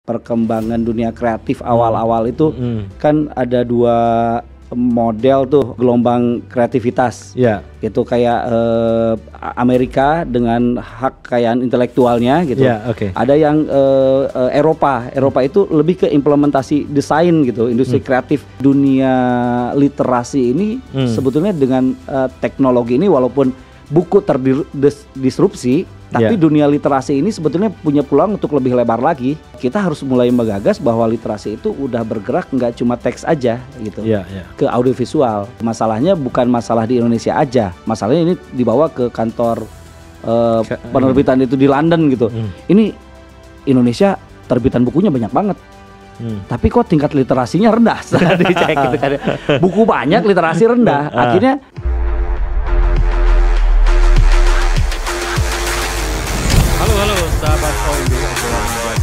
perkembangan dunia kreatif awal-awal itu kan ada dua model tuh gelombang kreativitas. Gitu kayak Amerika dengan hak kekayaan intelektualnya gitu. Ada yang Eropa itu lebih ke implementasi desain gitu, industri kreatif. Dunia literasi ini sebetulnya dengan teknologi ini walaupun buku terdisrupsi, tapi dunia literasi ini sebetulnya punya peluang untuk lebih lebar lagi. Kita harus mulai menggagas bahwa literasi itu udah bergerak nggak cuma teks aja gitu, ke audiovisual. Masalahnya bukan masalah di Indonesia aja, masalahnya ini dibawa ke kantor penerbitan itu di London gitu. Ini Indonesia terbitan bukunya banyak banget. Tapi kok tingkat literasinya rendah setelah dicek gitu kan. Buku banyak, literasi rendah. Akhirnya Halo sahabat OMB, obrolan menjadi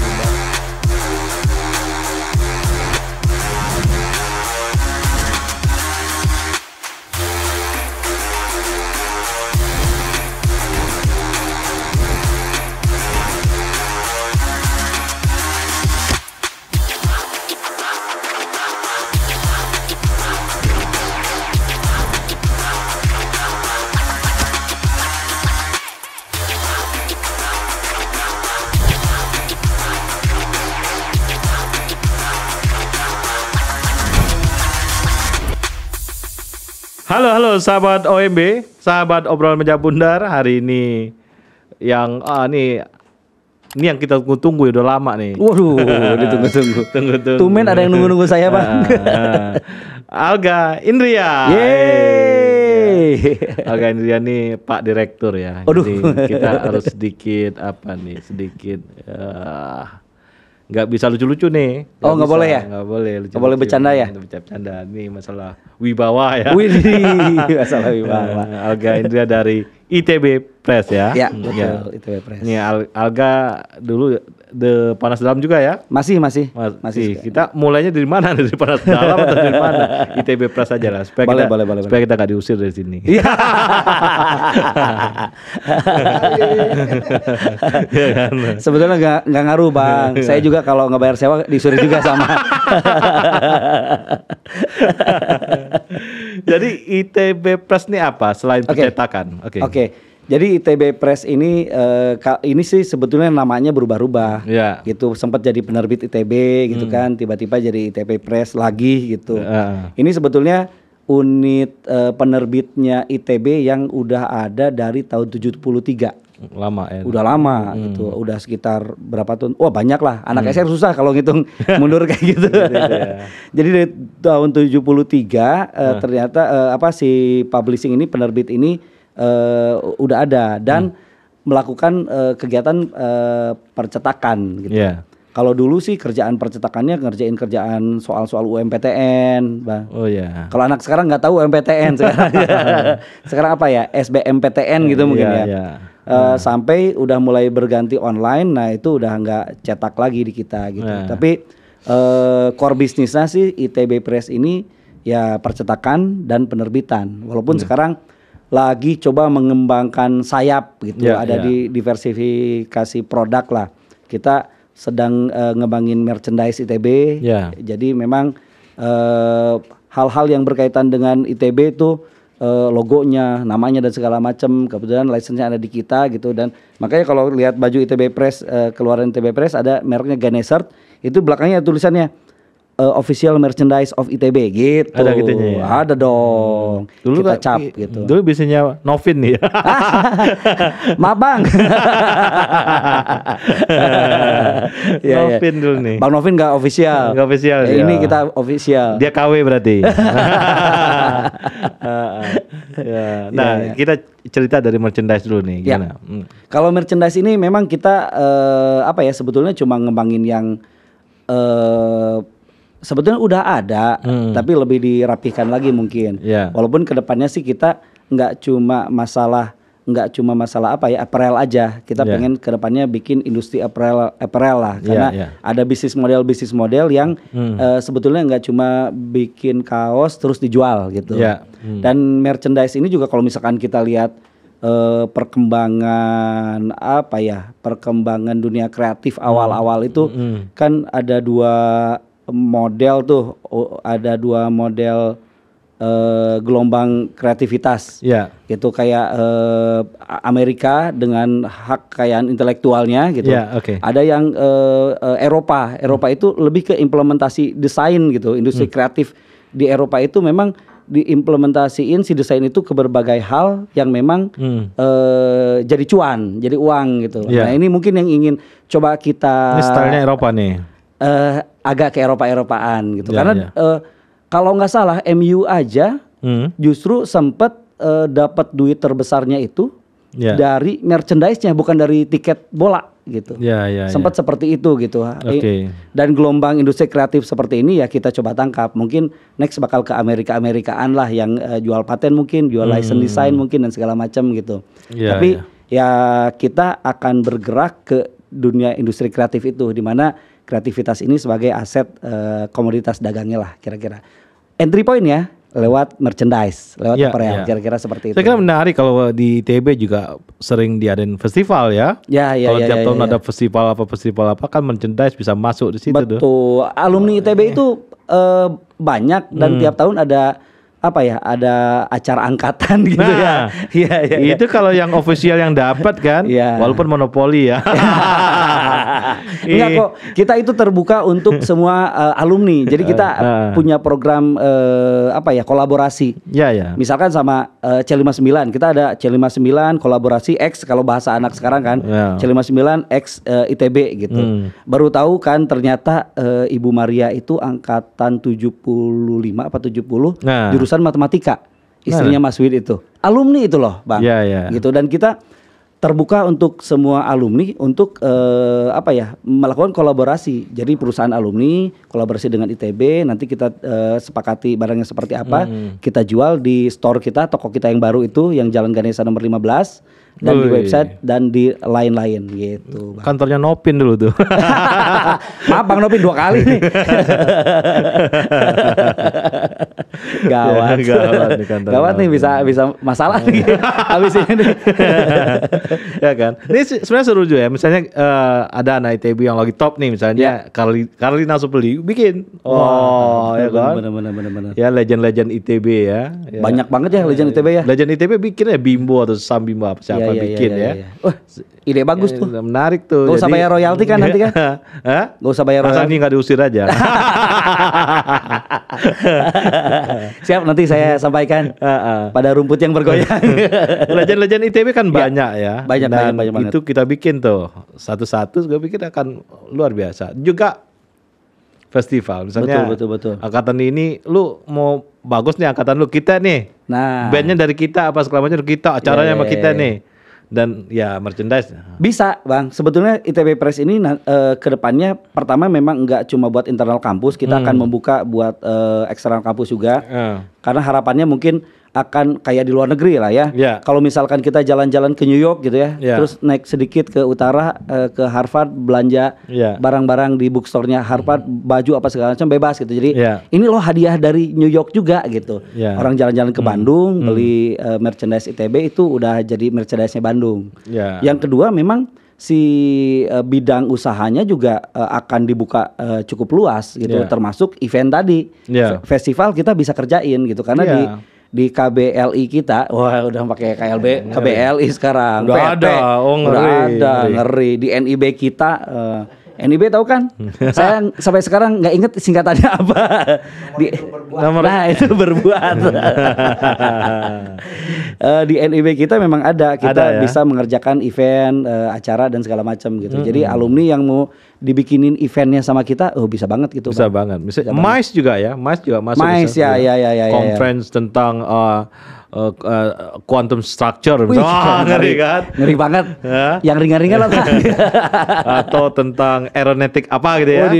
Halo sahabat OMB, sahabat obrolan meja bundar. Hari ini yang ini yang kita tunggu ya, udah lama nih. Waduh, ditunggu-tunggu. Tumen ada yang nunggu-nunggu saya, Bang. Alga Indria. Yeay. Alga Indria nih Pak Direktur ya. Jadi kita harus sedikit nggak bisa lucu-lucu nih. Nggak boleh ya? Nggak boleh lucu-lucu. Nggak boleh bercanda ya? Bercanda. Ini masalah wibawa ya. Widih, masalah wibawa. Alga Indria dari ITB Press ya. Ya, betul. ITB Press. Ini Alga dulu The Panas Dalam juga ya? Masih. Kita mulainya dari mana? Dari Panas Dalam atau dari mana? ITB Press aja lah. Supaya kita nggak diusir dari sini. Ya kan? Sebetulnya nggak ngaruh, Bang. Saya juga kalau nggak bayar sewa disuruh juga sama. Jadi ITB Press ini apa selain percetakan? Oke. Jadi ITB Press ini sih sebetulnya namanya berubah-ubah. Gitu. Sempat jadi penerbit ITB gitu kan, tiba-tiba jadi ITB Press lagi gitu. Ini sebetulnya unit penerbitnya ITB yang udah ada dari tahun 73. Lama ya. Udah lama gitu. Udah sekitar berapa tahun? Wah, banyak lah. Anak SR susah kalau ngitung mundur kayak gitu. Jadi dari tahun 73 ternyata si publishing ini, penerbit ini udah ada dan melakukan kegiatan percetakan gitu. Kalau dulu sih kerjaan percetakannya ngerjain kerjaan soal-soal UMPTN, Bang. Kalau anak sekarang nggak tahu UMPTN sekarang. Sekarang apa ya? SBMPTN gitu mungkin ya. Sampai udah mulai berganti online, nah itu udah nggak cetak lagi di kita gitu. Tapi core bisnisnya sih ITB Press ini ya percetakan dan penerbitan. Walaupun sekarang lagi coba mengembangkan sayap gitu, ada di diversifikasi produk lah. Kita sedang ngembangin merchandise ITB. Jadi memang hal-hal yang berkaitan dengan ITB itu logonya, namanya dan segala macam. Kebetulan license-nya ada di kita gitu, dan makanya kalau lihat baju ITB Press, keluaran ITB Press ada mereknya Ganesert, itu belakangnya tulisannya official merchandise of ITB gitu. Ada gitunya ya? Ada dong. Dulu kita cap gitu. Dulu biasanya Novin nih ya. Maaf, Bang. Novin dulu nih. Bang Novin nggak official. Nggak official. Ini kita official. Dia KW berarti. Kita cerita dari merchandise dulu nih. Gimana? Kalau merchandise ini memang kita sebetulnya cuma ngembangin yang sebetulnya udah ada, tapi lebih dirapihkan lagi mungkin. Walaupun kedepannya sih kita nggak cuma masalah apparel aja. Kita pengen kedepannya bikin industri apparel lah, karena ada bisnis model yang sebetulnya nggak cuma bikin kaos terus dijual gitu. Dan merchandise ini juga kalau misalkan kita lihat perkembangan apa ya, perkembangan dunia kreatif awal-awal itu kan ada dua model tuh, ada dua model gelombang kreativitas. Ya. Gitu kayak Amerika dengan hak kekayaan intelektualnya gitu. Ya, oke. Ada yang Eropa. Eropa itu lebih ke implementasi desain gitu. Industri kreatif di Eropa itu memang diimplementasiin si desain itu ke berbagai hal yang memang jadi cuan, jadi uang gitu. Ya. Nah, ini mungkin yang ingin coba kita Ini stylenya Eropa nih. agak ke Eropa-Eropaan gitu. Ya, Karena ya. kalau nggak salah MU aja justru sempet dapat duit terbesarnya itu Ya. dari merchandise-nya, bukan dari tiket bola gitu. Ya, ya, Sempat seperti itu gitu. Oke. Dan gelombang industri kreatif seperti ini ya kita coba tangkap. Mungkin next bakal ke Amerika-Amerikaan lah yang jual paten mungkin, jual license design mungkin dan segala macam gitu. Ya, Tapi ya kita akan bergerak ke dunia industri kreatif itu, di mana kreativitas ini sebagai aset komoditas dagangnya lah kira-kira. Entry point ya lewat merchandise, lewat Ya, apparel, ya. kira-kira seperti itu. Saya kira menarik kalau di ITB juga sering diadain festival ya. Ya, Kalau tiap tahun ada festival apa kan merchandise bisa masuk di situ tuh. Betul. Alumni ITB itu banyak dan tiap tahun ada apa ya? Ada acara angkatan gitu ya. Iya. Itu kalau yang official yang dapat kan, Iya. walaupun monopoli ya. Enggak kok, kita itu terbuka untuk semua alumni. Jadi kita punya program apa ya? Kolaborasi. Ya. Misalkan sama C59, kita ada C59 kolaborasi X kalau bahasa anak sekarang kan. Ya. C59 X ITB gitu. Baru tahu kan ternyata Ibu Maria itu angkatan 75 apa 70 Nah. jurusan matematika. Istrinya Mas Wid itu. Alumni itu loh, Bang. Ya. Gitu, dan kita terbuka untuk semua alumni untuk apa ya, melakukan kolaborasi. Jadi perusahaan alumni kolaborasi dengan ITB, nanti kita sepakati barangnya seperti apa, kita jual di store kita, toko kita yang baru itu yang Jalan Ganesha nomor 15 dan di website dan di lain-lain gitu, Bang. Kantornya Nopin dulu tuh. Maaf Bang Nopin 2 kali nih. Gawat. Gawat nih, bisa masalah nih habis ini nih. Ya kan. Ini sebenarnya seru juga ya. Misalnya ada anak ITB yang lagi top nih, misalnya Karlina Supeli bikin. Ya kan. Bener. Ya legend-legend ITB ya. Banyak banget ya legend ITB ya. Legend ITB bikin ya Bimbo atau Sam Bimbo apa siapa bikin ya. Wah, ide bagus tuh. Menarik tuh. Gak usah bayar royalti kan nanti kan? Hah? Gak usah bayar Masa royalti. ini nggak diusir aja. Siap, nanti saya sampaikan pada rumput yang bergoyang. Legend-legend ITB kan banyak ya. Banyak banget. Itu kita bikin tuh satu-satu, gue pikir akan luar biasa. Juga festival, misalnya Betul. angkatan ini, lu mau bagus nih angkatan lu, kita nih. Nah, Bandnya dari kita, apa segala macam dari kita, acaranya sama kita nih. Dan ya merchandise. bisa Bang, sebetulnya ITB Press ini ke depannya pertama memang nggak cuma buat internal kampus, kita akan membuka buat eksternal kampus juga. Karena harapannya mungkin akan kayak di luar negeri lah ya. Kalau misalkan kita jalan-jalan ke New York gitu ya, terus naik sedikit ke utara ke Harvard, belanja barang-barang di bookstore-nya Harvard, baju apa segala macam bebas gitu. Jadi ini loh hadiah dari New York juga gitu. Orang jalan-jalan ke Bandung beli merchandise ITB itu udah jadi merchandise-nya Bandung. Yang kedua memang si bidang usahanya juga akan dibuka cukup luas gitu, termasuk event tadi. Festival kita bisa kerjain gitu karena di KBLI kita, wah udah pakai KBLI sekarang. Udah PT, ada, ngeri. Di NIB kita, NIB tahu kan? Saya sampai sekarang nggak inget singkatannya apa. Nah itu berbuat. Di NIB kita memang ada, kita bisa mengerjakan event, acara dan segala macam gitu. Jadi alumni yang mau dibikinin eventnya sama kita, bisa banget gitu. Bisa banget. Misalnya MICE juga ya, MICE juga masuk. MICE ya. Conference tentang quantum structure. Ngeri kan? Ngeri banget. Yang ringan-ringan lah. Atau tentang aeronautic apa gitu ya.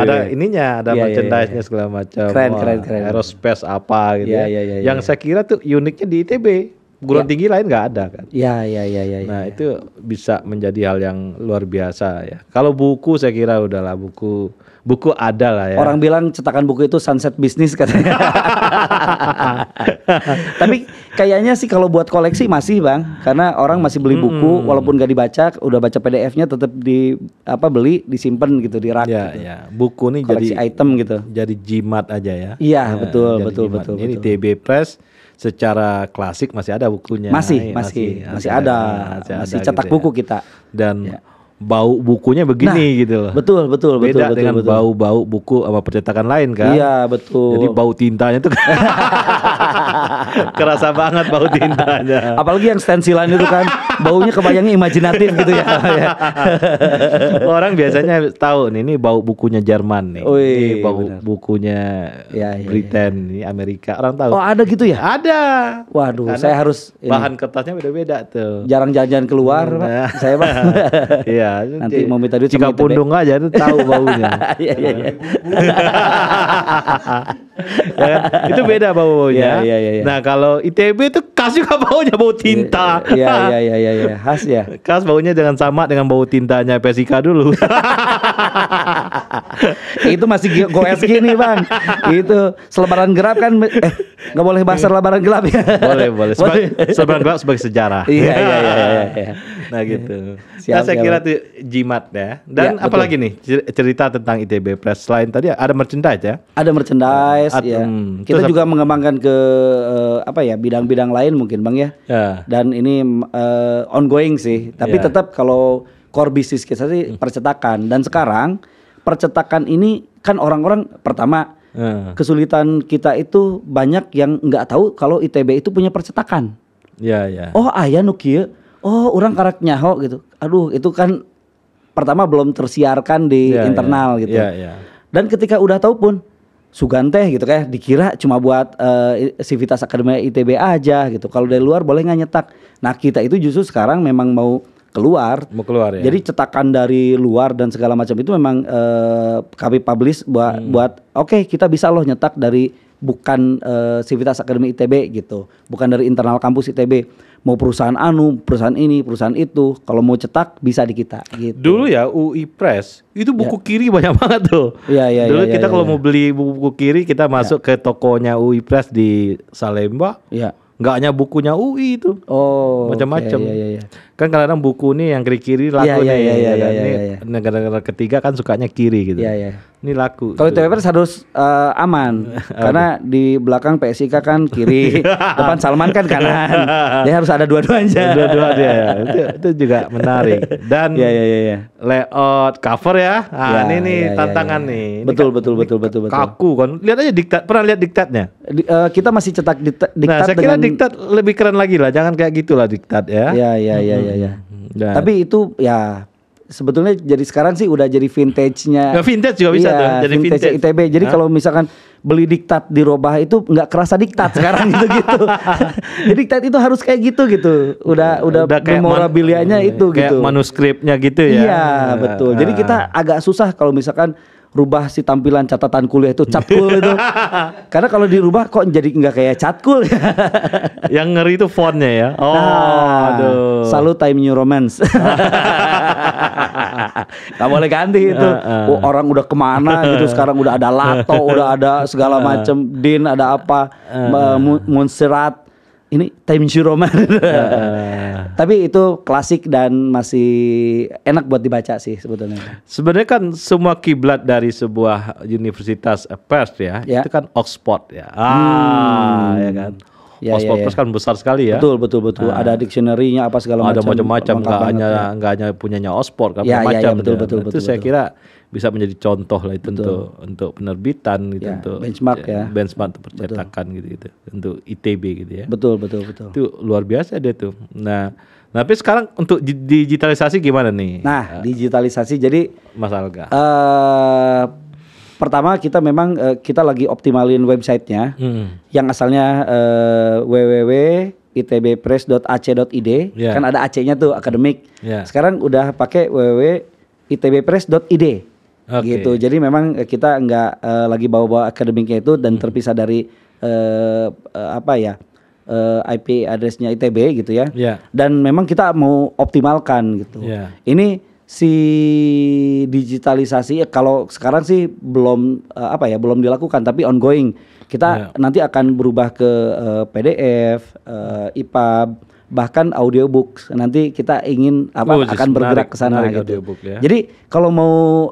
Ada ininya, ada merchandise-nya segala macam. Keren. Aerospace apa gitu ya. Iya. Yang saya kira tuh uniknya di ITB. perguruan tinggi lain nggak ada kan. Ya. Nah itu bisa menjadi hal yang luar biasa ya. Kalau buku saya kira udahlah, buku ada lah ya. Orang bilang cetakan buku itu sunset bisnis katanya. Tapi kayaknya sih kalau buat koleksi masih Bang, karena orang masih beli buku walaupun gak dibaca, udah baca PDF-nya tetap beli, disimpan gitu di rak. Ya, gitu. ya. Buku nih Koleksi jadi item gitu. Jadi jimat aja ya. Iya, Ya, betul. Ini ITB Press secara klasik masih ada bukunya. Masih ada. Masih cetak gitu buku ya. kita. Dan bau bukunya begini gitu loh. Betul. Beda dengan bau buku sama percetakan lain kan. Iya, betul. Jadi bau tintanya tuh kerasa banget bau tintanya. Apalagi yang stensilan itu kan baunya kebayangnya imajinatif gitu ya. Orang biasanya tahu nih, ini bau bukunya Jerman nih. Ini bau benar. bukunya Britain, ini Amerika. Orang tahu. Oh, ada gitu ya? Ada. Waduh, Karena saya harus bahan kertasnya beda-beda tuh. jarang jalan-jalan keluar, Pak. Saya Pak. Iya, Nanti mau minta duit jika sama ITB. pundung aja tuh tahu baunya. Iya. Ya kan? Itu beda baunya. Iya. Nah, kalau ITB itu khas juga baunya, bau tinta. Iya. Khas ya. Khas baunya jangan sama dengan bau tintanya Persika dulu. Itu masih goeski nih Bang. Itu selebaran gelap kan nggak boleh bahas selebaran gelap ya. Boleh. Selebaran gelap sebagai sejarah. Iya. Nah gitu. Siap, Saya kira itu jimat ya. Dan Ya, apalagi nih cerita tentang ITB Press selain tadi ada merchandise ya? Ada merchandise ya. Kita terus juga mengembangkan ke bidang-bidang lain mungkin Bang ya. Ya. Dan ini ongoing sih. Tapi Ya. tetap kalau core bisnis kita sih percetakan. Dan sekarang percetakan ini kan orang-orang pertama kesulitan kita itu banyak yang nggak tahu kalau ITB itu punya percetakan. Ya. Oh aya nu kieu. Oh orang karak nyaho gitu. Aduh itu kan pertama belum tersiarkan di internal gitu. Ya. Dan ketika udah tahu pun Sugan teh gitu kayak dikira cuma buat Civitas Akademi ITB aja gitu. Kalau dari luar boleh nggak nyetak. Nah kita itu justru sekarang memang mau keluar ya. Jadi cetakan dari luar dan segala macam itu memang kami publish buat oke, kita bisa loh nyetak dari bukan Civitas Akademi ITB gitu. Bukan dari internal kampus ITB. Mau perusahaan perusahaan ini, perusahaan itu, kalau mau cetak bisa di kita gitu. Dulu ya UI Press itu buku kiri banyak banget tuh. Iya. Dulu kita kalau mau beli buku kiri kita masuk ke tokonya UI Press di Salemba. Iya. Nggak hanya bukunya UI itu. Oh, macam-macam. Iya. Kan kadang-kadang buku nih yang kiri-kiri laku nih. Ini iya. negara-negara ketiga kan sukanya kiri gitu. Iya. Ini laku. Kalau ITB Press harus aman karena di belakang PSIK kan kiri, depan Salman kan kanan. Dia harus ada dua-duanya. Dua-duanya ya. Itu juga menarik. Dan layout cover ya. Nah, ini tantangan nih. Betul. Kaku kan. Lihat aja diktat. Pernah lihat diktatnya? Kita masih cetak diktat. Nah, saya kira diktat lebih keren lagi lah. Jangan kayak gitulah diktat ya. Iya. Tapi itu ya sebetulnya jadi sekarang sih udah jadi vintage-nya. Vintage juga bisa tuh. Jadi vintage ITB. Jadi kalau misalkan beli diktat di Robah itu nggak kerasa diktat sekarang gitu. Jadi diktat itu harus kayak gitu. Udah memorabilianya itu kayak gitu. Manuskripnya gitu ya. Iya, betul. Jadi kita agak susah kalau misalkan rubah si tampilan catatan kuliah itu catkul itu. Karena kalau dirubah kok jadi nggak kayak catkul. Yang ngeri itu fontnya ya. Aduh. Selalu Time New Romance. Gak boleh ganti itu. Orang udah kemana gitu. Sekarang udah ada Lato, udah ada segala macam. Din ada apa? Montserrat. Ini Time New Romance. Tapi itu klasik dan masih enak buat dibaca sih sebetulnya. Sebenarnya kan semua kiblat dari sebuah universitas pers ya, itu kan Oxford ya. Ya kan. Oxford Press kan besar sekali ya. Betul. Ada dictionary-nya apa segala macam. Ada macam-macam, nggak hanya punyanya Oxford kan, macam. Betul. Itu saya kira bisa menjadi contoh lah itu untuk penerbitan gitu, untuk benchmark benchmark untuk percetakan gitu untuk ITB gitu ya. Betul. Itu luar biasa dia tuh. Nah, tapi sekarang untuk digitalisasi gimana nih? Nah, digitalisasi jadi Mas Alga. Pertama kita memang kita lagi optimalin websitenya yang asalnya www.itbpress.ac.id kan ada AC-nya tuh akademik. Sekarang udah pakai www.itbpress.id gitu. Jadi memang kita nggak lagi bawa-bawa akademiknya itu dan terpisah dari IP address-nya ITB gitu ya. Ya. Dan memang kita mau optimalkan gitu. Ya. Ini si digitalisasi kalau sekarang sih belum belum dilakukan tapi ongoing. Kita nanti akan berubah ke PDF, EPUB, bahkan audiobook. Nanti kita ingin akan bergerak ke sana gitu. Ya. Jadi kalau mau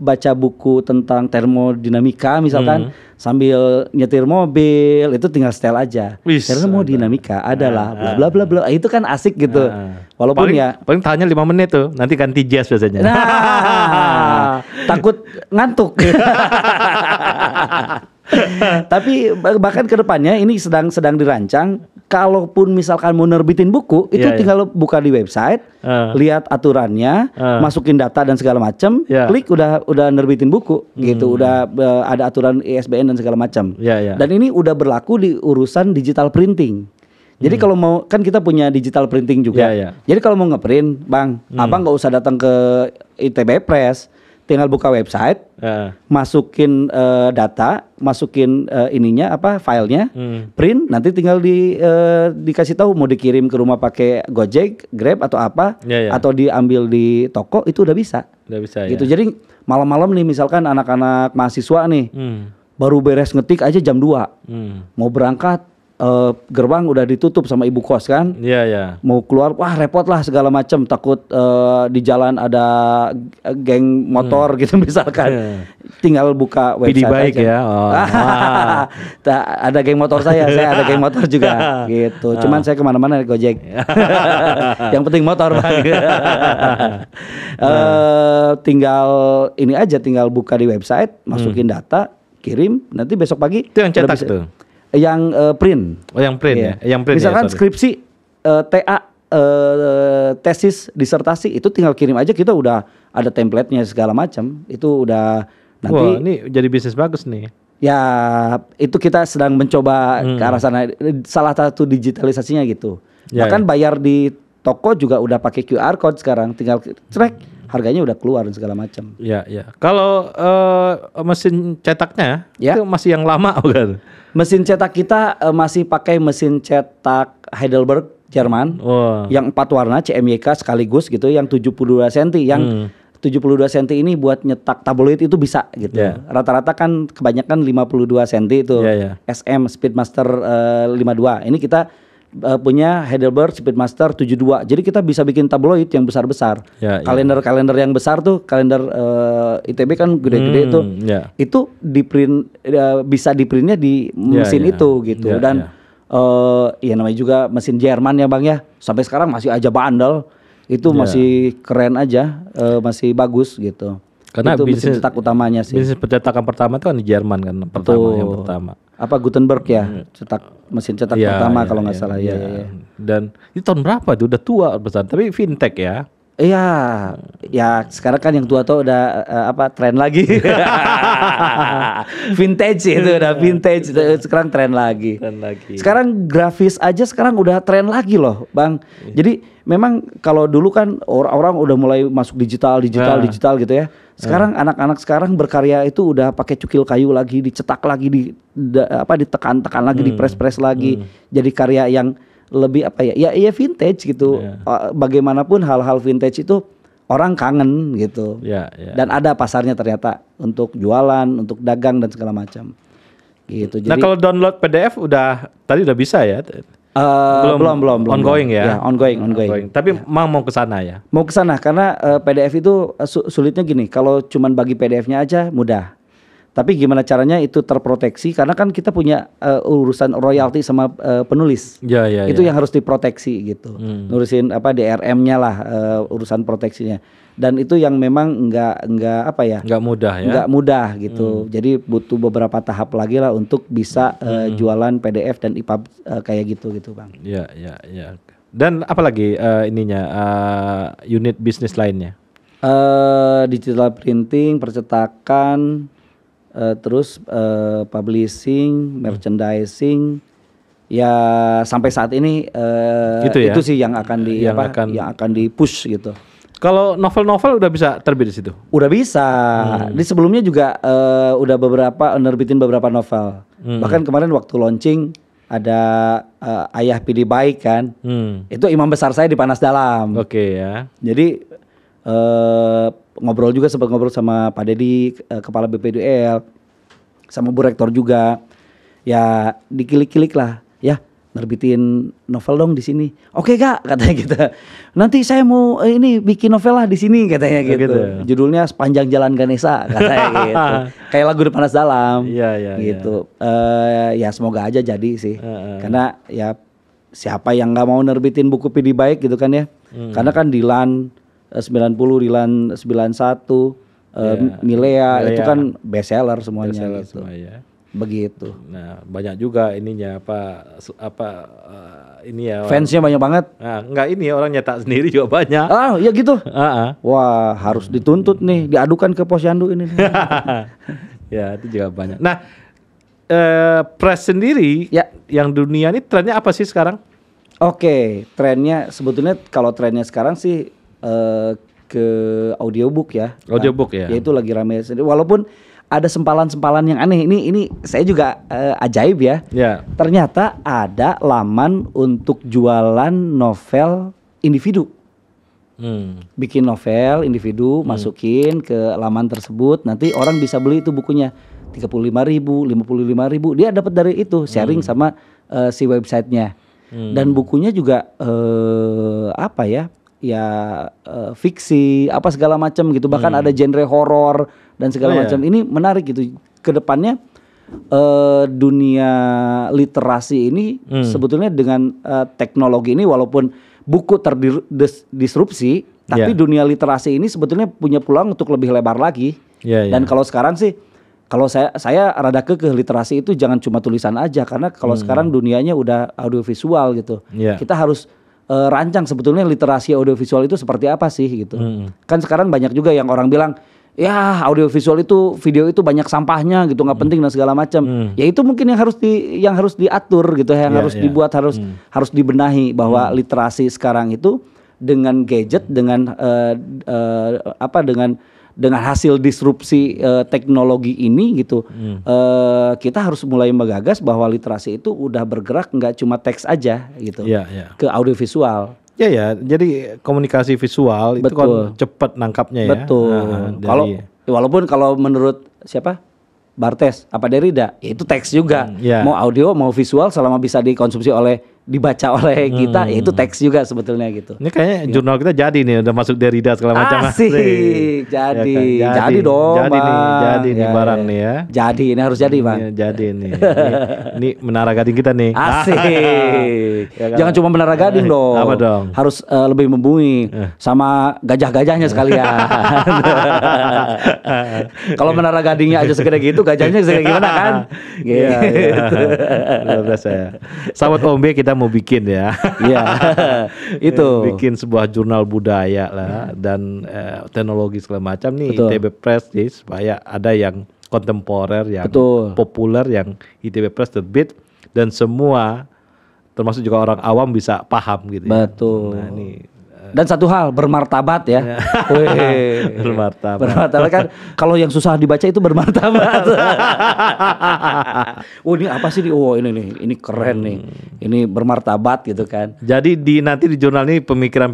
baca buku tentang termodinamika misalkan sambil nyetir mobil itu tinggal setel aja. Termodinamika adalah bla bla bla bla. Itu kan asik gitu. Walaupun paling tanya 5 menit tuh, nanti ganti jazz biasanya. Nah, takut ngantuk. Tapi bahkan ke depannya ini sedang dirancang. Kalaupun misalkan mau nerbitin buku, itu tinggal buka di website, lihat aturannya, masukin data dan segala macam, klik udah nerbitin buku, gitu. Udah ada aturan ISBN dan segala macam. Dan ini udah berlaku di urusan digital printing. Jadi kalau mau, kan kita punya digital printing juga. Jadi kalau mau ngeprint, Bang, Abang nggak usah datang ke ITB Press. Tinggal buka website, masukin data, masukin filenya, print, nanti tinggal dikasih tahu mau dikirim ke rumah pakai Gojek, Grab atau apa, atau diambil di toko itu udah bisa. Udah bisa gitu. Jadi malam-malam nih misalkan anak-anak mahasiswa nih, baru beres ngetik aja jam 2, mau berangkat. Gerbang udah ditutup sama ibu kos kan, mau keluar wah repot lah segala macam, takut di jalan ada geng motor gitu misalkan, tinggal buka website baik aja. Ya. Ada geng motor saya ada geng motor juga gitu, cuman saya kemana-mana naik Gojek. Yang penting motor Bang. Tinggal buka di website, masukin data, kirim, nanti besok pagi itu yang cetak tuh. Yang print. Oh yang print ya. Yang print misalkan skripsi, TA, tesis, disertasi itu tinggal kirim aja, kita udah ada template-nya segala macam. Itu udah nanti. Wah, ini jadi bisnis bagus nih. Ya, itu kita sedang mencoba ke arah sana. Salah satu digitalisasinya gitu. Bahkan bayar di toko juga udah pakai QR code sekarang, tinggal cek harganya udah keluar dan segala macam. Kalau mesin cetaknya itu masih yang lama bukan? Mesin cetak kita masih pakai mesin cetak Heidelberg Jerman yang 4 warna CMYK sekaligus gitu, yang 72 cm, yang 72 cm ini buat nyetak tabloid itu bisa gitu. Rata-rata kan kebanyakan 52 cm itu. SM Speedmaster 52. Ini kita punya Heidelberg Speedmaster 72. Jadi kita bisa bikin tabloid yang besar-besar. Kalender-kalender yang besar tuh, kalender ITB kan gede-gede itu. Itu di-print bisa di-printnya di mesin itu gitu. Dan namanya juga mesin Jerman ya Bang ya. Sampai sekarang masih aja bandel. Itu masih keren aja, masih bagus gitu. Karena itu bisnis mesin cetak utamanya sih. Bisnis percetakan pertama itu kan di Jerman kan, yang pertama. Apa Gutenberg ya, mesin cetak pertama kalau nggak salah. Dan itu tahun berapa tuh? Udah tua besar, tapi fintech ya. Iya, ya sekarang kan yang tua tuh udah tren lagi. Vintage itu udah vintage, sekarang tren lagi. Sekarang grafis aja sekarang udah tren lagi loh, Bang. Jadi memang kalau dulu kan orang udah mulai masuk digital gitu ya. Sekarang anak-anak sekarang berkarya itu udah pakai cukil kayu lagi, dicetak lagi, ditekan-tekan lagi, dipres-pres lagi. Jadi karya yang lebih ya vintage gitu. Bagaimanapun hal-hal vintage itu orang kangen gitu. Dan ada pasarnya ternyata untuk jualan, untuk dagang dan segala macam. Gitu. Nah, kalau download PDF tadi udah bisa ya? Belum. Ongoing ya? Ongoing. Tapi mau ke sana ya? Mau ke sana karena PDF itu sulitnya gini, kalau cuman bagi PDF-nya aja mudah. Tapi gimana caranya itu terproteksi, karena kan kita punya urusan royalti sama penulis. Itu yang harus diproteksi gitu. Nurusin DRM-nya lah, urusan proteksinya. Dan itu yang memang enggak mudah ya. Enggak mudah gitu. Jadi butuh beberapa tahap lagi lah untuk bisa jualan PDF dan EPUB kayak gitu Bang. Iya. Dan apalagi unit bisnis lainnya? Digital printing, percetakan, terus publishing, merchandising, ya sampai saat ini itu sih yang akan di push gitu. Kalau novel-novel udah bisa terbit di situ? Udah bisa. Di sebelumnya juga udah nerbitin beberapa novel. Bahkan kemarin waktu launching ada Ayah Pidi Baik kan. Itu imam besar saya di Panas Dalam. Oke ya. Jadi ngobrol juga, sempat ngobrol sama Pak Dedi, kepala BPDL, sama Bu Rektor juga. Ya dikilik-kilik lah, ya nerbitin novel dong di sini. Oke Kak, katanya gitu. Nanti saya mau ini bikin novel lah di sini katanya gitu. Judulnya Sepanjang Jalan Ganesha katanya gitu. Kayak lagu di Panas Dalam. Iya gitu. Ya semoga aja jadi sih. Karena ya siapa yang nggak mau nerbitin buku Pidi Baik gitu kan ya. Karena kan Dilan 90, Dilan 91, Milea itu kan bestseller semuanya gitu. Semua, ya. Begitu. Nah, banyak juga ininya ini ya. Fansnya banyak banget. Nah, enggak, ini orang nyetak sendiri juga banyak. Ah, ya gitu. Wah, harus dituntut nih, diadukan ke Posyandu ini. Ya, itu juga banyak. Nah, press sendiri ya, yang dunia ini trennya apa sih sekarang? Oke, trennya sebetulnya kalau trennya sekarang sih ke audiobook ya. Audiobook ya. Ya itu lagi rame sendiri. Walaupun ada sempalan-sempalan yang aneh. Ini saya juga ajaib ya. Ternyata ada laman untuk jualan novel individu. Bikin novel individu, masukin ke laman tersebut, nanti orang bisa beli itu bukunya 35.000, 55.000. Dia dapat dari itu, sharing sama si websitenya. Dan bukunya juga fiksi, apa segala macam gitu. Bahkan ada genre horor dan segala macam. Ini menarik gitu. Kedepannya dunia literasi ini sebetulnya dengan teknologi ini, walaupun buku terdisrupsi, tapi dunia literasi ini sebetulnya punya peluang untuk lebih lebar lagi. Dan kalau sekarang sih, kalau saya rada kekeh, literasi itu jangan cuma tulisan aja, karena kalau sekarang dunianya udah audiovisual gitu. Kita harus rancang sebetulnya literasi audiovisual itu seperti apa sih gitu. Kan sekarang banyak juga yang orang bilang, ya audiovisual itu, video itu banyak sampahnya gitu, nggak penting dan segala macam. Ya itu mungkin yang harus diatur gitu, yang harus dibuat, harus dibenahi bahwa literasi sekarang itu dengan gadget, dengan dengan hasil disrupsi teknologi ini gitu, kita harus mulai menggagas bahwa literasi itu udah bergerak nggak cuma teks aja gitu, ke audiovisual. Ya, jadi komunikasi visual itu kan cepat nangkapnya ya. Betul. Walaupun kalau menurut siapa? Barthes, apa Derrida, ya itu teks juga. Mau audio, mau visual, selama bisa dibaca oleh kita, ya itu teks juga sebetulnya gitu. Ini kayaknya jurnal kita jadi nih, udah masuk Derrida segala macam. Asik, jadi dong, jadi nih barang nih ya. Jadi, ini harus jadi, Bang. Jadi nih. Ini Menara Gading kita nih. Asik. Jangan cuma Menara Gading dong. Apa dong? Harus lebih membumi sama gajah-gajahnya sekalian. Kalau Menara Gadingnya aja segede gitu, gajahnya segede gimana kan? Gitu. Luar biasa ya. Sahabat OMB, kita mau bikin ya. Iya. Itu. Bikin sebuah jurnal budaya lah dan teknologi segala macam nih. ITB Press nih, supaya ada yang kontemporer, yang populer, yang ITB Press terbit dan semua termasuk juga orang awam bisa paham gitu. Betul. Nah, ini dan satu hal, bermartabat ya. Bermartabat kan, kalau yang susah dibaca itu bermartabat. Oh ini apa sih? Oh ini keren nih. Ini bermartabat gitu kan. Jadi nanti di jurnal ini pemikiran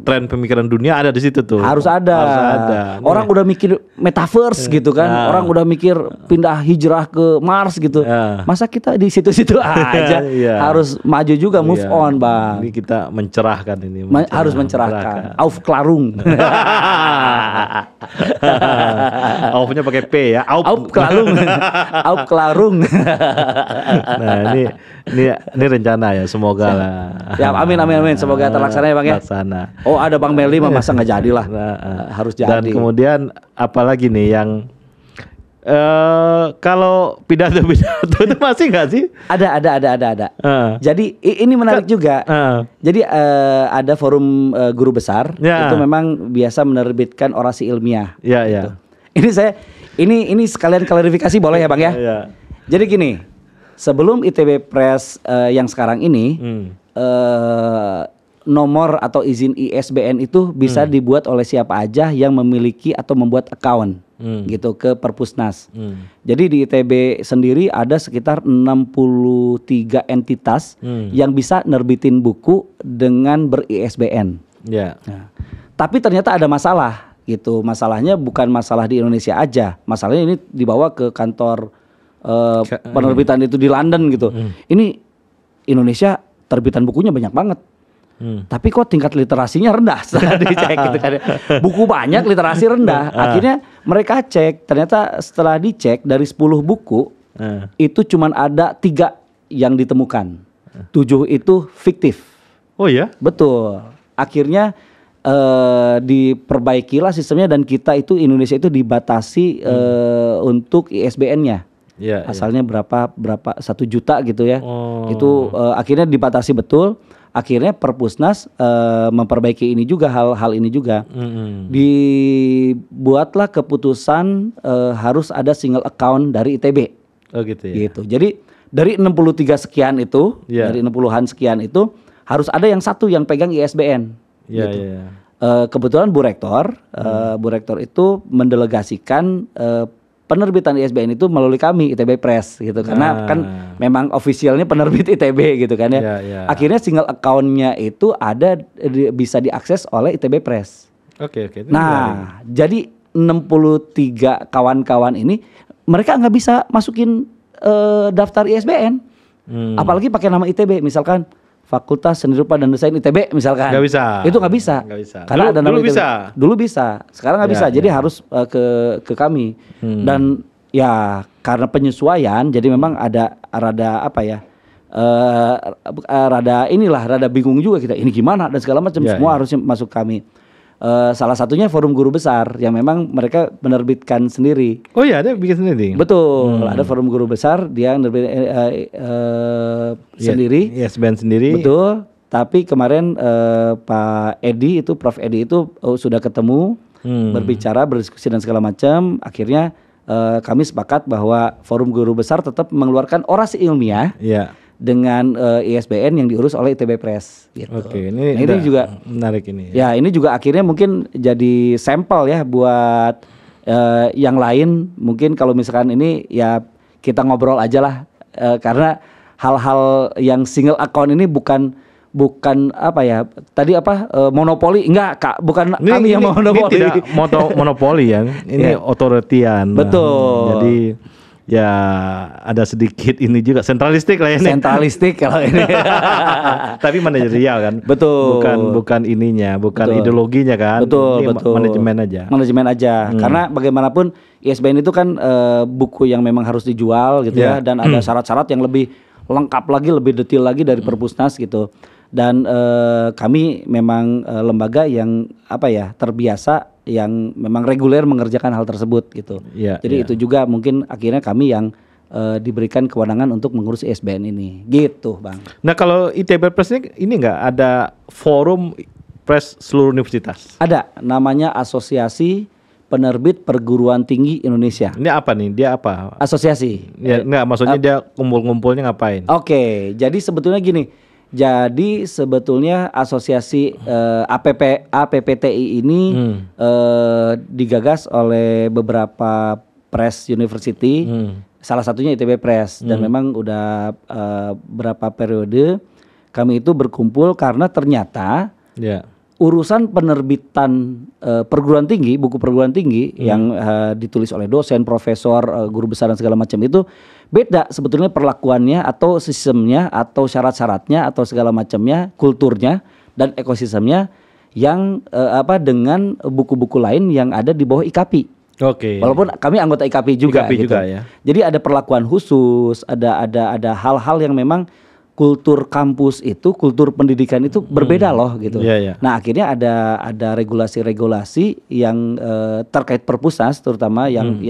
tren pemikiran dunia ada di situ tuh. Harus ada. Orang udah mikir metaverse gitu kan. Orang udah mikir pindah hijrah ke Mars gitu. Masa kita di situ-situ aja? Harus maju juga, move on, Bang. Ini kita mencerahkan ini. Harus mencerahkan. Aufklärung. Aufnya pakai P ya. Aufklärung. Aufklärung. Nah, ini rencana ya, semoga lah. Ya, amin. Semoga terlaksana ya, Bang ya. Terlaksana. Oh, ada Bang Meli masa nggak jadi lah. Harus jadi. Dan kemudian apalagi nih yang kalau pidato itu masih nggak sih? Ada. Jadi ini menarik juga. Jadi ada forum guru besar itu memang biasa menerbitkan orasi ilmiah. Gitu. Ini sekalian klarifikasi boleh ya, Bang ya? Jadi gini, sebelum ITB Press yang sekarang ini nomor atau izin ISBN itu bisa dibuat oleh siapa aja yang memiliki atau membuat account gitu ke Perpusnas. Jadi di ITB sendiri ada sekitar 63 entitas yang bisa nerbitin buku dengan ber-ISBN. Yeah. Nah, tapi ternyata ada masalah gitu. Masalahnya bukan masalah di Indonesia aja. Masalahnya ini dibawa ke kantor penerbitan itu di London gitu. Ini Indonesia terbitan bukunya banyak banget. Tapi kok tingkat literasinya rendah setelah dicek gitu kan. Buku banyak, literasi rendah. Akhirnya mereka cek, ternyata setelah dicek dari 10 buku itu cuman ada 3 yang ditemukan. 7 itu fiktif. Oh ya? Betul. Akhirnya diperbaikilah sistemnya dan kita itu Indonesia itu dibatasi untuk ISBN-nya. Asalnya berapa 1 juta gitu ya. Itu akhirnya dibatasi betul. Akhirnya Perpusnas memperbaiki ini juga, hal ini juga. Dibuatlah keputusan harus ada single account dari ITB. Oh gitu ya. Gitu. Jadi dari 63 sekian itu, dari 60-an sekian itu harus ada yang satu yang pegang ISBN. Gitu. Kebetulan Bu Rektor itu mendelegasikan penerbitan ISBN itu melalui kami ITB Press gitu, karena kan memang officialnya penerbit ITB gitu kan ya. Akhirnya single account-nya itu bisa diakses oleh ITB Press. Oke. Nah, jadi 63 kawan-kawan ini mereka nggak bisa masukin daftar ISBN, apalagi pakai nama ITB, misalkan Fakultas Seni Rupa dan Desain ITB misalkan. Nggak bisa. Itu nggak bisa. Karena ada nama dulu ITB. bisa. Dulu bisa. Sekarang nggak bisa. Jadi harus ke kami. Dan ya karena penyesuaian, jadi memang ada rada apa ya? Rada bingung juga kita. Ini gimana dan segala macam. Semua harus masuk kami. Salah satunya Forum Guru Besar yang memang mereka menerbitkan sendiri. Oh iya, ada bikin sendiri. Betul, ada Forum Guru Besar dia menerbit sendiri. ISBN sendiri. Betul. Tapi kemarin Pak Edi itu, Prof Edi itu sudah ketemu, berbicara, berdiskusi dan segala macam. Akhirnya kami sepakat bahwa Forum Guru Besar tetap mengeluarkan orasi ilmiah. Dengan ISBN yang diurus oleh ITB Press gitu. Oke, ini juga menarik ini. Ya, ini juga akhirnya mungkin jadi sampel ya buat yang lain. Mungkin kalau misalkan ini ya kita ngobrol aja lah, karena hal-hal yang single account ini bukan apa ya? Tadi apa? Monopoli? Enggak, Kak, bukan kami yang monopoli. Ini tidak monopoli ya. Ini otoritian. Betul. Jadi ya ada sedikit ini juga sentralistik lah ini. Sentralistik kalau ini. Tapi manajerial kan. Betul. Bukan ininya, bukan ideologinya kan. Betul. Manajemen aja. Karena bagaimanapun ISBN itu kan buku yang memang harus dijual gitu ya, dan ada syarat-syarat yang lebih lengkap lagi, lebih detail lagi dari Perpusnas gitu. Dan kami memang lembaga yang apa ya, terbiasa yang memang reguler mengerjakan hal tersebut gitu. Jadi itu juga mungkin akhirnya kami yang diberikan kewenangan untuk mengurus ISBN ini, gitu Bang. Nah kalau ITB Press ini nggak ada forum press seluruh universitas? Ada, namanya Asosiasi Penerbit Perguruan Tinggi Indonesia. Ini apa nih? Dia apa? Asosiasi. Ya nggak, maksudnya dia kumpul-kumpulnya ngapain? Oke, jadi sebetulnya gini. Jadi sebetulnya asosiasi APPTI ini digagas oleh beberapa press university, salah satunya ITB Press, dan memang udah berapa periode kami itu berkumpul karena ternyata urusan penerbitan perguruan tinggi, buku perguruan tinggi yang ditulis oleh dosen, profesor, guru besar dan segala macam itu beda sebetulnya perlakuannya atau sistemnya atau syarat-syaratnya atau segala macamnya, kulturnya dan ekosistemnya yang dengan buku-buku lain yang ada di bawah IKAPI. Oke. Walaupun kami anggota IKAPI juga, gitu. Ya. Jadi ada perlakuan khusus, ada hal-hal yang memang kultur kampus itu, kultur pendidikan itu berbeda loh gitu. Nah akhirnya ada regulasi-regulasi yang terkait Perpusnas, terutama yang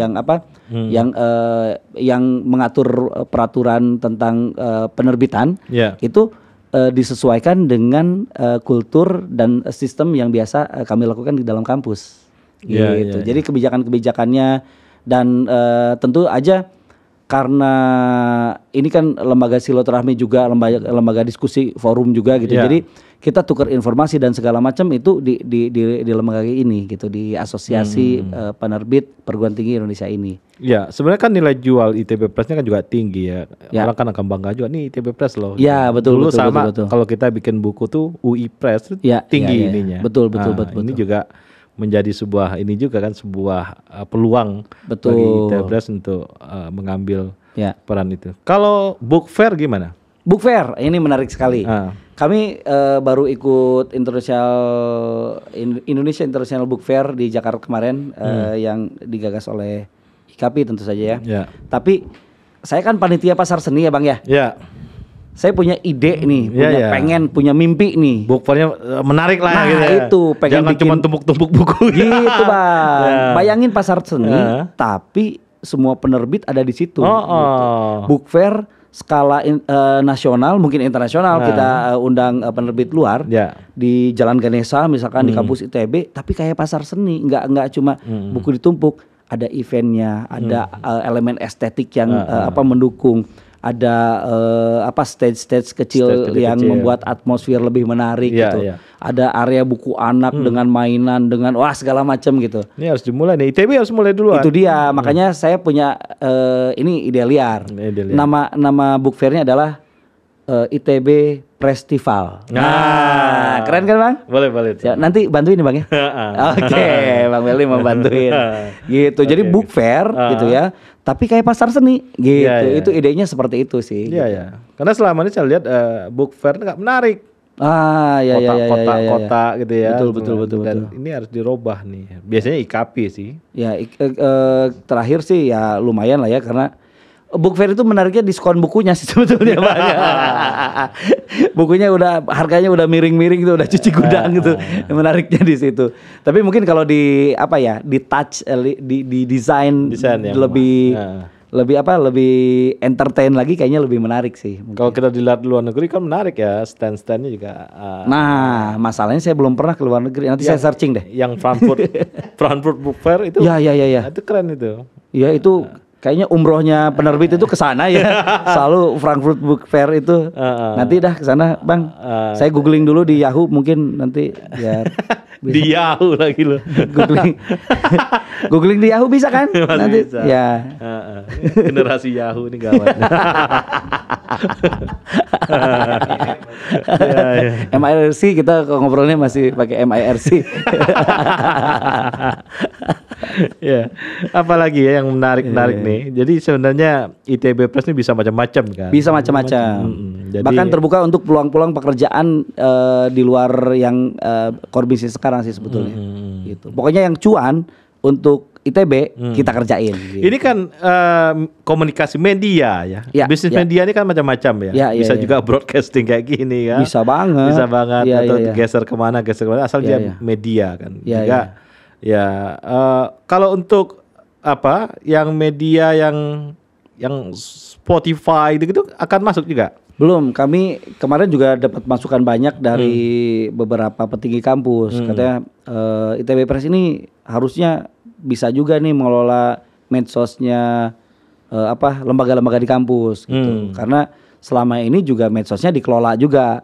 yang mengatur peraturan tentang penerbitan itu disesuaikan dengan kultur dan sistem yang biasa kami lakukan di dalam kampus. Gitu. Jadi kebijakan-kebijakannya dan tentu aja karena ini kan lembaga silaturahmi juga, lembaga diskusi, forum juga gitu. Jadi kita tukar informasi dan segala macam itu di lembaga ini gitu, di Asosiasi Penerbit Perguruan Tinggi Indonesia ini. Ya, sebenarnya kan nilai jual ITB Press-nya kan juga tinggi ya. Orang kan akan bangga juga nih ITB Press loh. Ya, betul. Dulu betul, sama betul. Kalau kita bikin buku tuh UI Press tinggi ininya. Betul. Ini juga menjadi sebuah ini juga kan sebuah peluang betul. bagi ITB Press untuk mengambil peran itu. Kalau book fair gimana? Book fair ini menarik sekali. Kami baru ikut Indonesia International Book Fair di Jakarta kemarin yang digagas oleh IKAPI tentu saja ya. Tapi saya kan panitia pasar seni ya Bang ya. Ya. Saya punya ide nih, punya mimpi nih. Book fairnya menarik lah gitu ya. Itu pengen jangan cuma tumpuk-tumpuk buku. Gitu Bang. Bayangin pasar seni tapi semua penerbit ada di situ. Gitu. Book fair skala nasional mungkin internasional kita undang penerbit luar di Jalan Ganesha misalkan di kampus ITB, tapi kayak pasar seni, nggak cuma buku ditumpuk, ada eventnya, ada elemen estetik yang mendukung, ada stage kecil yang membuat atmosfer lebih menarik gitu. Ada area buku anak dengan mainan dengan segala macam gitu. Ini harus dimulai nih, ITB harus mulai duluan. Itu dia, makanya saya punya ini ide liar. Nama book fairnya adalah ITB Festival. Nah, keren kan Bang? Boleh. Ya, nanti bantuin nih Bang ya. Oke, Bang Meli mau bantuin. Gitu. Jadi book fair gitu ya. Tapi kayak pasar seni gitu. Itu idenya seperti itu sih. Iya. Karena selama ini saya lihat book fair nggak menarik. Kota gitu ya. Betul. Dan ini harus dirubah nih. Biasanya IKAPI sih. Ya, terakhir sih ya lumayan lah ya karena book fair itu menariknya diskon bukunya sih sebetulnya Bang. Bukunya harganya udah miring-miring gitu, udah cuci gudang gitu. Menariknya di situ. Tapi mungkin kalau di touch di desain lebih entertain lagi kayaknya lebih menarik sih. Kalau kita dilihat di luar negeri kan menarik ya, stand-standnya juga. Nah, masalahnya saya belum pernah ke luar negeri. Nanti saya searching deh. Yang Frankfurt Book Fair itu. Ya. Itu keren itu. Ya itu kayaknya umrohnya penerbit itu ke sana ya. Selalu Frankfurt Book Fair itu. Nanti dah ke sana, Bang. Saya googling dulu di Yahoo mungkin nanti biar di Yahoo lagi loh. Googling di Yahoo bisa kan? Masih nanti bisa. Ya. Generasi Yahoo ini gawat. MIRC kita ngobrolnya masih pakai MIRC. Ya, apalagi ya yang menarik nih. Jadi sebenarnya ITB Press ini bisa macam-macam kan? Bisa macam-macam. Bahkan terbuka untuk peluang-peluang pekerjaan di luar yang core bisnis sekarang sih sebetulnya. Gitu. Pokoknya yang cuan untuk ITB kita kerjain. Gitu. Ini kan komunikasi media ya. Bisnis media ini kan macam-macam ya. Bisa juga broadcasting kayak gini kan. Bisa banget. Atau geser kemana asal dia media kan. Kalau untuk yang media yang Spotify gitu akan masuk juga? Belum, kami kemarin juga dapat masukan banyak dari beberapa petinggi kampus. Katanya ITB Press ini harusnya bisa juga nih mengelola medsosnya lembaga-lembaga di kampus gitu. Karena selama ini juga medsosnya dikelola juga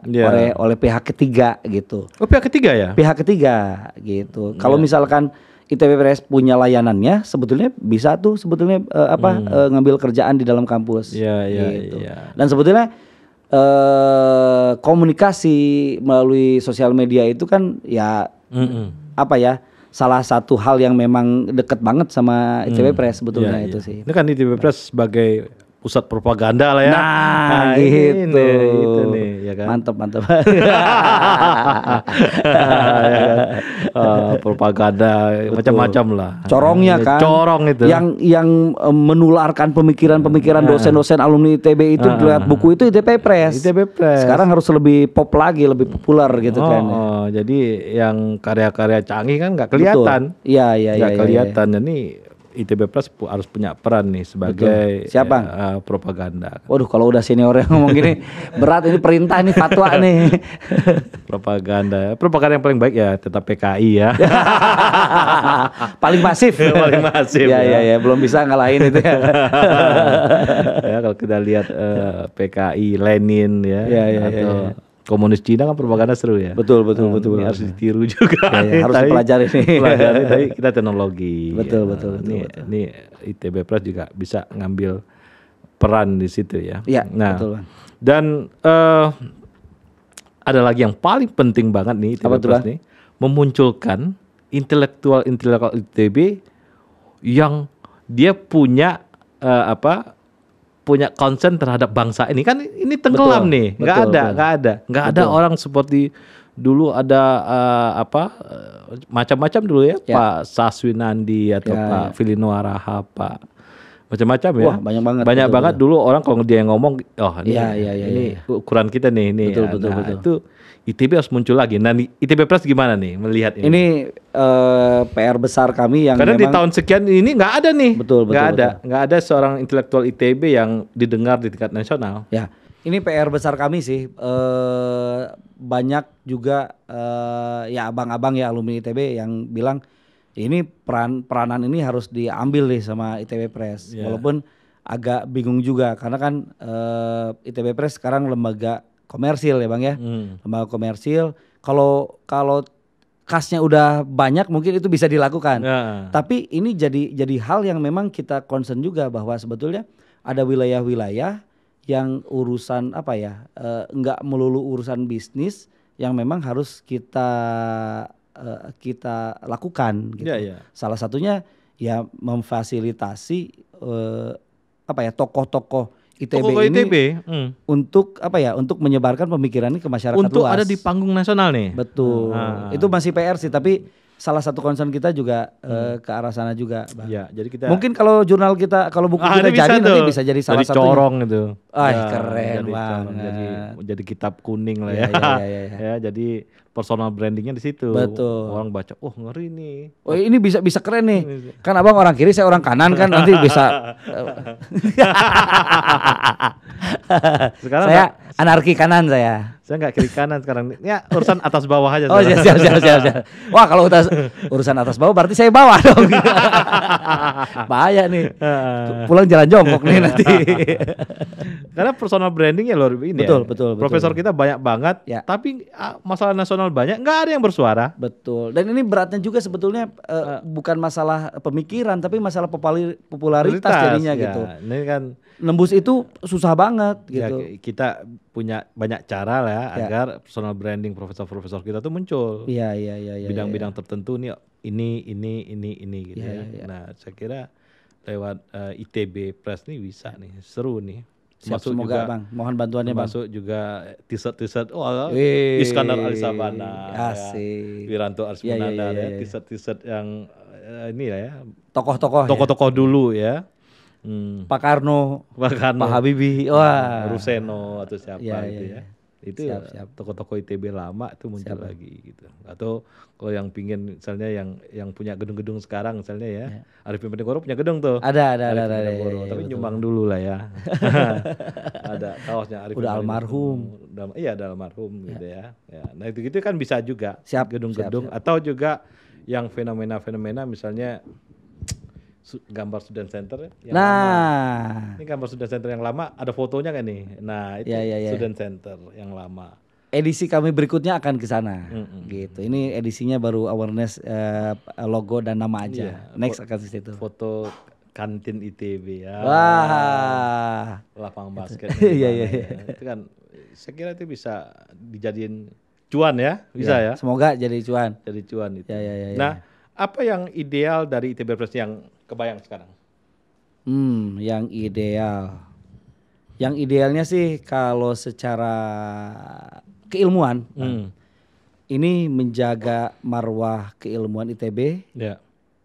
oleh pihak ketiga gitu. Oh, pihak ketiga ya? Pihak ketiga gitu. Kalau misalkan ITB Press punya layanannya, sebetulnya bisa tuh ngambil kerjaan di dalam kampus. Gitu. Dan sebetulnya komunikasi melalui sosial media itu kan salah satu hal yang memang dekat banget sama ITB Press sebetulnya itu sih. Ini kan ITB Press sebagai pusat propaganda lah ya. Nah gitu. Itu nih, ya kan? Mantap. Propaganda macam-macam lah. Corongnya kan. Corong itu. Yang menularkan pemikiran dosen-dosen alumni ITB itu lewat buku itu ITB Press. Sekarang harus lebih pop lagi, lebih populer gitu kan. Jadi yang karya-karya canggih kan nggak kelihatan. Iya. Nggak kelihatan. Ini ITB Press harus punya peran nih sebagai propaganda. Waduh, kalau udah senior yang ngomong gini berat, ini perintah, ini fatwa nih. Propaganda yang paling baik ya tetap PKI ya. Paling masif. Ya, belum bisa ngalahin itu ya. Ya kalau kita lihat PKI, Lenin ya, atau komunis Cina kan propaganda seru ya. Betul. Ini harus ditiru juga. Harus dipelajari nih. Tapi kita teknologi. Betul. Ini ITB Press juga bisa ngambil peran di situ ya. Iya, nah, betul Bang. Dan ada lagi yang paling penting banget nih ITB Press nih, memunculkan intelektual ITB yang dia punya punya concern terhadap bangsa ini. Kan ini tenggelam nih, nggak ada orang seperti dulu ada macam-macam dulu ya, Pak Saswinandi atau Pak Filino Araha, Pak macam-macam ya. Wah, banyak banget dulu orang kalau dia ngomong, ini ukuran kita nih ini. Betul. Itu ITB harus muncul lagi. Nah, ITB Press gimana nih melihat ini? Ini PR besar kami yang karena di tahun sekian ini nggak ada nih. Betul. Nggak ada seorang intelektual ITB yang didengar di tingkat nasional. Ya, ini PR besar kami sih. Banyak juga ya abang-abang ya alumni ITB yang bilang ini peranan ini harus diambil nih sama ITB Press. Walaupun agak bingung juga karena kan ITB Press sekarang lembaga komersil ya Bang ya. Lembaga komersil. Kalau kasnya udah banyak mungkin itu bisa dilakukan. Tapi ini jadi hal yang memang kita concern juga bahwa sebetulnya ada wilayah-wilayah yang urusan enggak melulu urusan bisnis yang memang harus kita lakukan gitu. Salah satunya ya memfasilitasi tokoh-tokoh ITB untuk untuk menyebarkan pemikiran ini ke masyarakat untuk luas. Ada di panggung nasional nih. Betul. Itu masih PR sih, tapi salah satu concern kita juga ke arah sana juga, Bang. Ya, jadi kita mungkin kalau jurnal kita, kalau buku kita jadi nanti bisa jadi salah satu corong itu. Keren banget. Jadi kitab kuning lah ya. Ya, jadi personal brandingnya di situ. Betul. Orang baca, ngeri nih. Oh, ini bisa keren nih. Kan Abang orang kiri, saya orang kanan kan nanti bisa. Sekarang saya anarki kanan saya. Saya nggak kiri kanan sekarang. Ya urusan atas bawah aja. Oh siap. Wah kalau urusan atas bawah berarti saya bawah dong. Bahaya nih. Pulang jalan jongkok nih nanti. Karena personal brandingnya luar biasa. Betul. Profesor kita banyak banget. Ya. Tapi masalah nasional banyak, nggak ada yang bersuara. Betul. Dan ini beratnya juga sebetulnya bukan masalah pemikiran, tapi masalah popularitas jadinya gitu. Ini kan nembus itu susah banget gitu. Ya, kita punya banyak cara lah agar personal branding profesor-profesor kita tuh muncul. Iya. Bidang-bidang tertentu nih ini gitu ya. Nah, saya kira lewat ITB Press nih bisa nih, seru nih. Semoga juga, Bang, mohon bantuannya Bang. Masuk juga t-shirt Iskandar Alisabana, Wiranto Arsmananda, t-shirt yang ini ya. Tokoh-tokoh dulu ya. Pak Karno, Pak Habibie, Ruseno atau siapa gitu ya. Itu siap. Tokoh-tokoh ITB lama itu muncul lagi gitu. Atau kalau yang pingin misalnya yang punya gedung-gedung sekarang misalnya ya. Arifin Penegoro punya gedung tuh. Ada. Tapi nyumbang dulu lah ya. Ada kaosnya Arifin. Udah almarhum. Iya, ada almarhum gitu ya. Nah itu kan bisa juga. Gedung-gedung siap. atau juga yang fenomena-fenomena misalnya gambar student center yang lama. Ini gambar student center yang lama, ada fotonya kan nih. Nah, itu student center yang lama. Edisi kami berikutnya akan ke sana. Gitu. Ini edisinya baru awareness logo dan nama aja. Next akan ke situ. Foto kantin ITB ya. Wah. Lapangan basket. Iya. Itu kan saya kira itu bisa dijadiin cuan ya, bisa ya. Semoga jadi cuan. Jadi cuan itu. Ya. Nah, apa yang ideal dari ITB Press yang kebayang sekarang? Yang ideal. Yang idealnya sih kalau secara keilmuan, ini menjaga marwah keilmuan ITB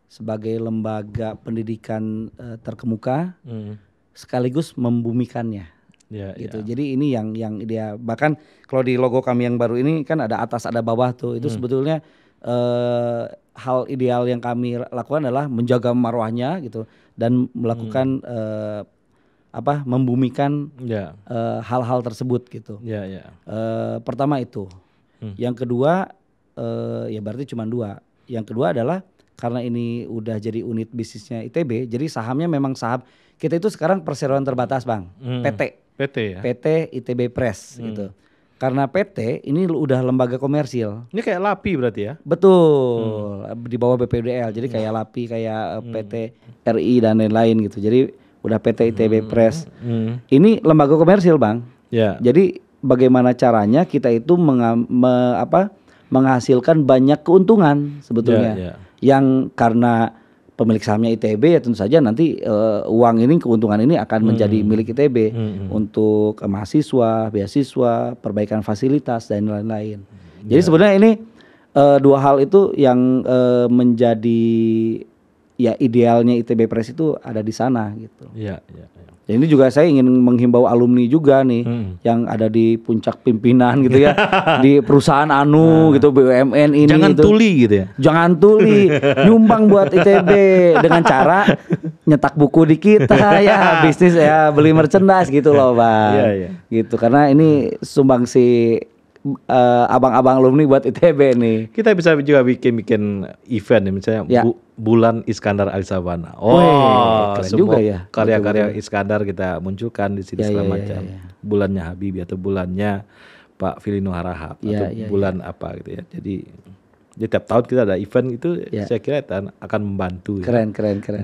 sebagai lembaga pendidikan terkemuka, sekaligus membumikannya. Gitu. Jadi ini yang ideal. Bahkan kalau di logo kami yang baru ini kan ada atas ada bawah tuh. Itu sebetulnya hal ideal yang kami lakukan adalah menjaga marwahnya gitu dan melakukan membumikan hal-hal tersebut gitu. Pertama itu. Yang kedua ya berarti cuma dua. Yang kedua adalah karena ini udah jadi unit bisnisnya ITB, jadi sahamnya memang saham kita itu sekarang perseroan terbatas Bang, PT ya? PT ITB Press gitu. Karena PT ini udah lembaga komersil. Ini kayak LAPI berarti ya? Betul, di bawah BPDL. Jadi kayak LAPI, kayak PT RI dan lain-lain gitu. Jadi udah PT ITB Press. Ini lembaga komersil, Bang. Ya. Jadi bagaimana caranya kita itu menghasilkan banyak keuntungan sebetulnya. Yang karena pemilik sahamnya ITB ya tentu saja nanti uang ini, keuntungan ini akan menjadi milik ITB untuk mahasiswa, beasiswa, perbaikan fasilitas dan lain-lain. Jadi sebenarnya ini dua hal itu yang menjadi ya idealnya ITB Press itu ada di sana gitu. Iya. Dan ini juga saya ingin menghimbau alumni juga nih yang ada di puncak pimpinan gitu ya di perusahaan gitu BUMN ini. Jangan gitu. tuli gitu ya. Jangan tuli, nyumbang buat ITB dengan cara nyetak buku di kita ya, bisnis ya, beli merchandise gitu loh, Bang. Iya. Gitu karena ini sumbangsi abang-abang alumni buat ITB nih. Kita bisa juga bikin event nih, misalnya Bulan Iskandar Alisabana. Keren semua juga ya. karya-karya Iskandar kita munculkan di sini segala macam. Ya. Bulannya Habibie atau bulannya Pak Filino Harahap atau bulan apa gitu ya. Jadi tiap tahun kita ada event itu, saya kira akan membantu keren.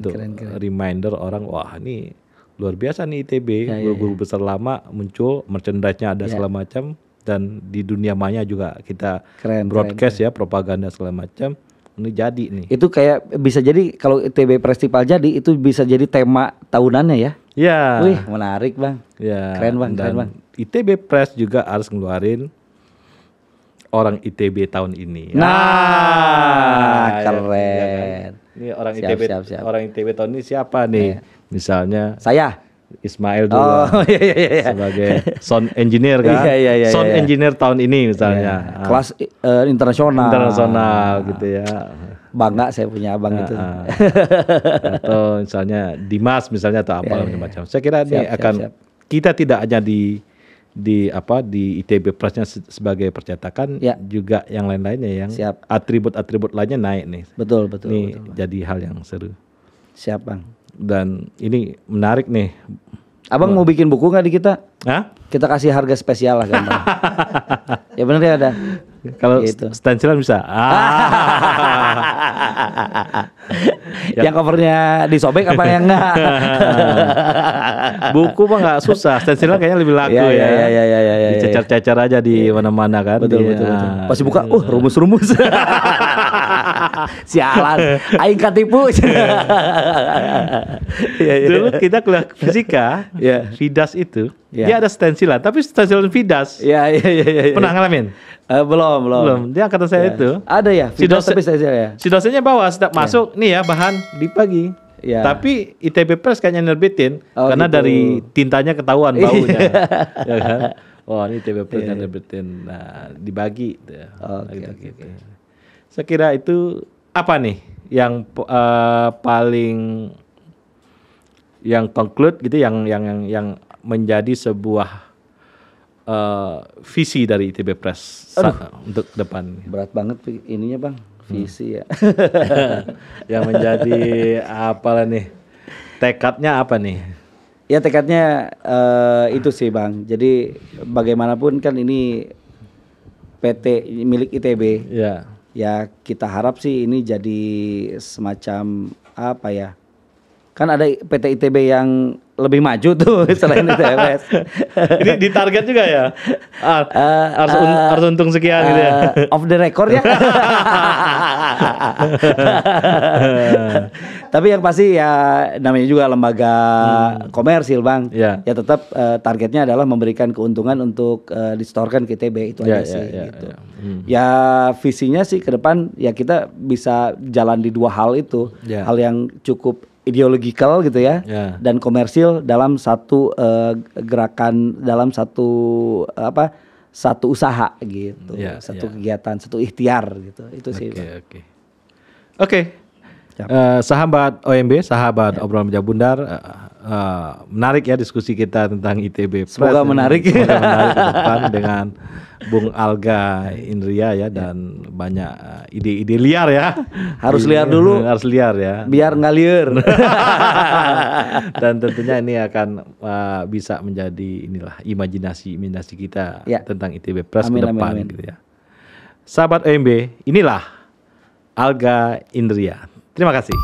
untuk reminder orang, wah ini luar biasa nih ITB, guru-guru besar lama muncul, merchandise-nya ada segala macam. Dan di dunia maya juga kita broadcast ya, propaganda segala macam. Ini jadi nih. Itu kayak bisa jadi kalau ITB Festival jadi itu bisa jadi tema tahunannya ya. Ya. Wih, menarik, Bang. Ya. Keren, Bang. ITB Press juga harus ngeluarin orang ITB tahun ini. Keren. Ya kan? Ini orang ITB siap. Orang ITB tahun ini siapa nih? Misalnya saya Ismail dulu sebagai sound engineer kan, sound engineer tahun ini misalnya, kelas internasional gitu ya. Bangga saya punya abang itu. Atau misalnya Dimas misalnya atau apa macam-macam. Saya kira ini akan kita tidak hanya di ITB Press-nya sebagai percetakan, juga yang lain-lainnya yang atribut-atribut lainnya naik nih. Betul. Ini jadi hal yang seru. Siap, Bang. Dan ini menarik nih. Abang mau bikin buku nggak di kita? Hah? Kita kasih harga spesial lah kan, Bang. Ya bener ya ada. Kalau gitu. Stensilan bisa. Yang covernya disobek apa yang enggak? Buku mah nggak susah. Stensilan kayaknya lebih laku ya. Dicecar-cecar aja di mana-mana kan. Betul. Pas buka, rumus-rumus. Sialan, aing katipu. Dulu kita kuliah fisika, Vidas itu, dia ada stensilan, tapi stensilan Vidas. Pernah ngalamin? Belum. Dia angkatan saya itu. Ada ya, Vidas tapi stensil ya. Si dosennya bawa setiap masuk nih ya bahan dibagi. Tapi ITB Press kayaknya nerbitin karena gitu. Dari tintanya ketahuan baunya. Ya kan? Oh, ini ITB Press nerbitin. Nah, dibagi gitu. Saya kira itu apa nih yang paling yang conclude gitu, yang menjadi sebuah visi dari ITB Press untuk depan. Berat banget ininya, Bang. Visi ya. Yang menjadi apalah nih? Tekadnya apa nih? Ya tekadnya itu sih, Bang. Jadi bagaimanapun kan ini PT milik ITB. Ya kita harap sih ini jadi semacam apa ya? Kan ada PT ITB yang lebih maju tuh selain ITB. Ini di target juga ya? Harus untung sekian gitu ya? Off the record ya. Tapi yang pasti ya namanya juga lembaga komersil, Bang. Ya tetap targetnya adalah memberikan keuntungan untuk disetorkan ke ITB, itu aja sih gitu. Ya visinya sih ke depan ya kita bisa jalan di dua hal itu. Hal yang cukup ideologikal gitu ya, dan komersil dalam satu gerakan, dalam satu satu usaha gitu, satu kegiatan, satu ikhtiar gitu, itu sih. Oke. Sahabat OMB, sahabat obrolan bijak bundar, menarik ya diskusi kita tentang ITB Press. Semoga menarik. Semoga menarik ke depan dengan Bung Alga Indria ya, dan banyak ide-ide liar ya. Harus liar dulu. Harus liar ya. Biar nggak liar. Dan tentunya ini akan bisa menjadi inilah imajinasi kita tentang ITB Press ke depan gitu ya. Sahabat OMB, inilah Alga Indria. Terima kasih.